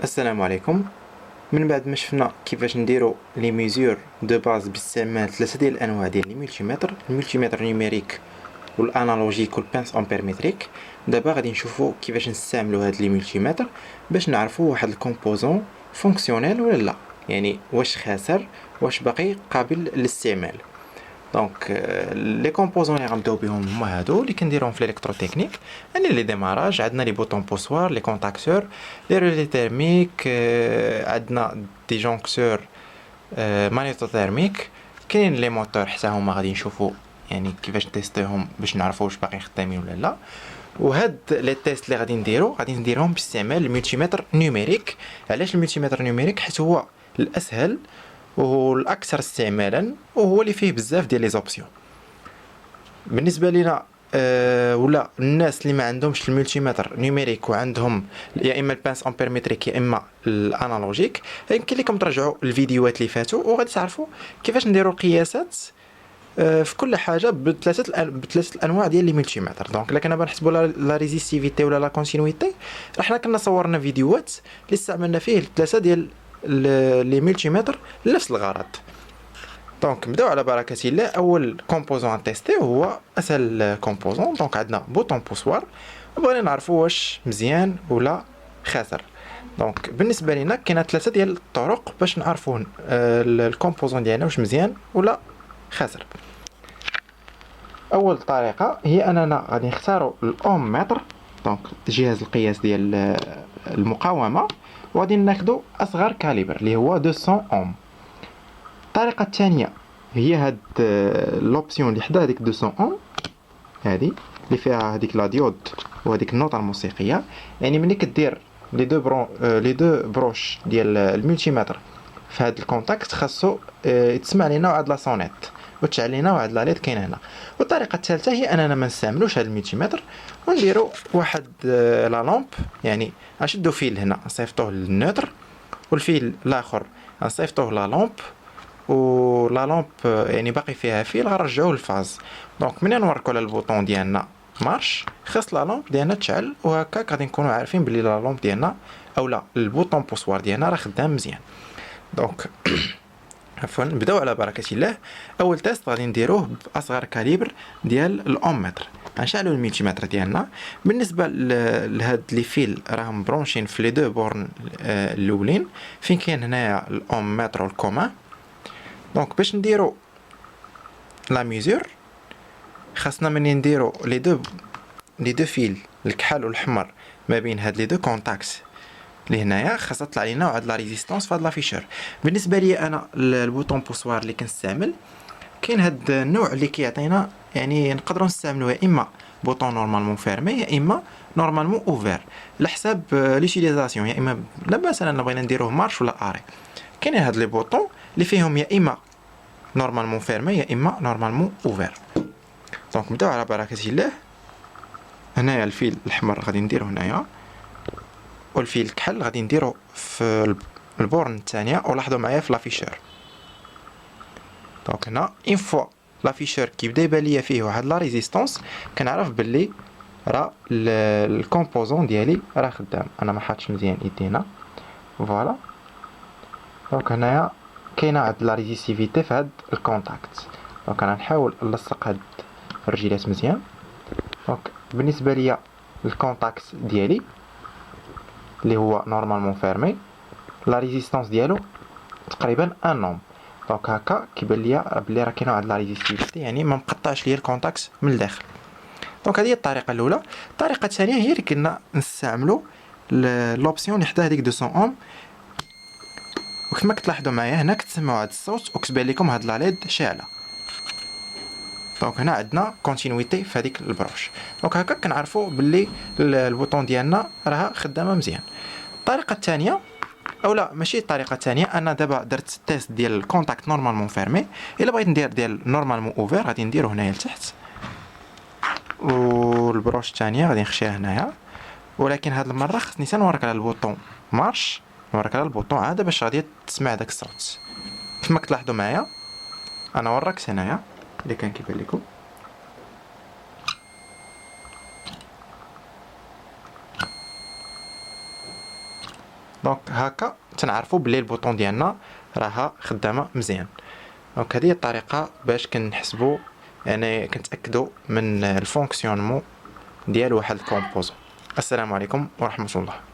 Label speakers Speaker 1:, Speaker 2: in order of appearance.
Speaker 1: السلام عليكم. من بعد ما شفنا كيفاش نديرو لي ميزور دو باز باستعمال ثلاثه ديال الانواع ديال الملتيمتر نيميريك والانالوجيك والبانس امبيرمتريك. دابا غادي نشوفو كيفاش نستعملو هاد لي ملتيمتر باش نعرفو واحد الكومبوزون فونكسيونيل ولا لا، يعني واش خاسر، واش باقي قابل للاستعمال. دونك لي كومبوزون اللي غنبداو بهم هما هادو اللي كنديرهم في الالكتروتكنيك. يعني لي ديماراج عندنا لي بوطون بوسوار، لي كونتاكتور، لي ريلي تيرميك، عندنا دي جونكتور مانيتوتيرميك. كاين لي موتور حتى هما غادي نشوفو يعني كيفاش تيستيهم باش نعرفو واش باقي خدامين ولا لا. وهاد لي تيست اللي غادي نديرهم باستعمال الملتيمتر نيميريك. علاش الملتيمتر نيميريك؟ حيت هو الاسهل وهو الاكثر استعمالا وهو اللي فيه بزاف ديال لي زوبسيون بالنسبه لينا. ولا الناس اللي ما عندهمش الملتيمتر نيميريك وعندهم يا اما البانس امبيرمتريك يا اما الانالوجيك، يمكن لكم ترجعوا الفيديوهات اللي فاتوا وغادي تعرفوا كيفاش نديروا القياسات في كل حاجه بثلاثه الانواع ديال لي ملتيمتر. دونك الا كنا بنحسبوا لا ريزيستيفيتي ولا لا كونتينيتي، حنا كنا صورنا فيديوهات اللي استعملنا فيه الثلاثه ديال لي ملتيمتر لنفس الغرض. دونك نبداو على بركة الله. اول كومبوزون تيستي هو اسهل كومبوزون. دونك عندنا بوطون بوسوار وبغينا نعرفوا واش مزيان ولا خاسر. دونك بالنسبه لينا كاينه ثلاثه ديال الطرق باش نعرفوا الكومبوزون ديالنا واش مزيان ولا خاسر. اول طريقه هي اننا غادي نختاروا الاوم متر، دونك جهاز القياس ديال المقاومه، وغادي ناخذوا اصغر كاليبر اللي هو 200 اوم. الطريقه الثانيه هي هاد لوبسيون اللي حدا هذيك 200 اوم، هذه اللي فيها هذيك لا ديود وهذيك النوطه الموسيقيه. يعني ملي كدير لي دو بروش ديال الملتيمتر في هاد الكونتاكت خاصو يتسمع لينا واحد لا سونيت وتشعل لينا واحد لا ليد كاين هنا. والطريقه الثالثه هي اننا ما نستعملوش هاد الملتيمتر ونديرو واحد لا لامب. يعني غنشدو فيل هنا نصيفطوه للنوتر، والفيل الاخر غنصيفطوه لا لامب، ولا لامب يعني باقي فيها فيل غنرجعوه للفاز. دونك ملي نوركو على البوطون ديالنا مارش، خاص لا لامب ديالنا تشعل، وهكاك غادي نكونوا عارفين بلي لا لامب ديالنا او لا البوطون بوسوار ديالنا راه خدام مزيان. دونك عفوا نبداو على بركه الله. اول تيست غادي نديروه باصغر كاليبر ديال الاوم متر. غنشعلوا الملتيمتر ديالنا. بالنسبه لهاد لي فيل راهم برونشين في لي دو بورن الاولين فين كاين هنايا الاوم متر والكومان. دونك باش نديرو لا ميزور خاصنا مني نديرو لي دو فيل الكحل والاحمر ما بين هاد لي دو كونتاكت اللي هنايا، خاصها تطلع لينا واحد لا ريزيستانس في هاد لافيشور. بالنسبه لي انا البوطون بوسوار اللي كنستعمل كاين هاد النوع اللي كيعطينا، يعني نقدروا نستعملوه يا اما بوطون نورمالمون فيرمي يا اما نورمالمون اوفير على حساب ليوتيليزاسيون. يا اما لا مثلا بغينا نديروه مارش ولا اري، كاين هاد لي بوطون اللي فيهم يا اما نورمالمون فيرمي يا اما نورمالمون اوفير. دونك نبداو على بركه الله. هنايا الفيل الاحمر غادي نديرو هنايا، والفيل الكحل غادي نديرو في البورن الثانيه. ولاحظوا معايا في لافيشور، دونك هنا اون فوا لافيشور كيبدا يبان ليا فيه واحد لا ريزيستانس كنعرف باللي راه الكومبوزون ديالي راه خدام. انا ما حاطش مزيان يدينا فوالا. دونك هنايا كاينه واحد لا ريزيستيفيتي في هاد الكونتاكت. دونك انا نحاول نلصق هاد الرجيلات مزيان. دونك بالنسبه ليا الكونتاكت ديالي اللي هو نورمالمون فيرمي لا ريزيستانس ديالو تقريبا ان اوم. دونك هكا كيبان ليا بلي راه كاينه واحد لا ريزيستيفيتي، يعني ما مقطعش ليا الكونتاكت من الداخل. دونك هذه هي الطريقه الاولى. الطريقه الثانيه هي اللي كنا نستعملوا لوبسيون اللي حدا هذيك 200 اوم. وكما كتلاحظوا معايا هنا كتسمعوا هذا الصوت وكتبان لكم هاد لا ليد شاعله. دونك هنا عندنا كونتينيتي في هذيك البروش. دونك هكا كنعرفوا باللي البوطون ديالنا راه خدامه مزيان. الطريقه الثانيه او لا ماشي الطريقه الثانيه، انا دابا درت تيست ديال الكونتاكت نورمالمون فيرمي. الا بغيت ندير ديال نورمالمون اوفر غادي نديرو هنايا لتحت، والبروش الثانيه غادي نخشيها هنايا. ولكن هاد المره خصني نورك على البوطون مارش، نورك على البوطون عاد باش غادي تسمع داك الصوت. كما كتلاحظوا معايا انا وركت هنايا اللي كان كيبان لكم. دونك هكا تنعرفوا بلي البوطون ديالنا راها خدامه مزيان. دونك هذه هي الطريقه باش كنحسبوا يعني كنتاكدوا من الفونكسيونمون ديال واحد الكومبوزون. السلام عليكم ورحمه الله.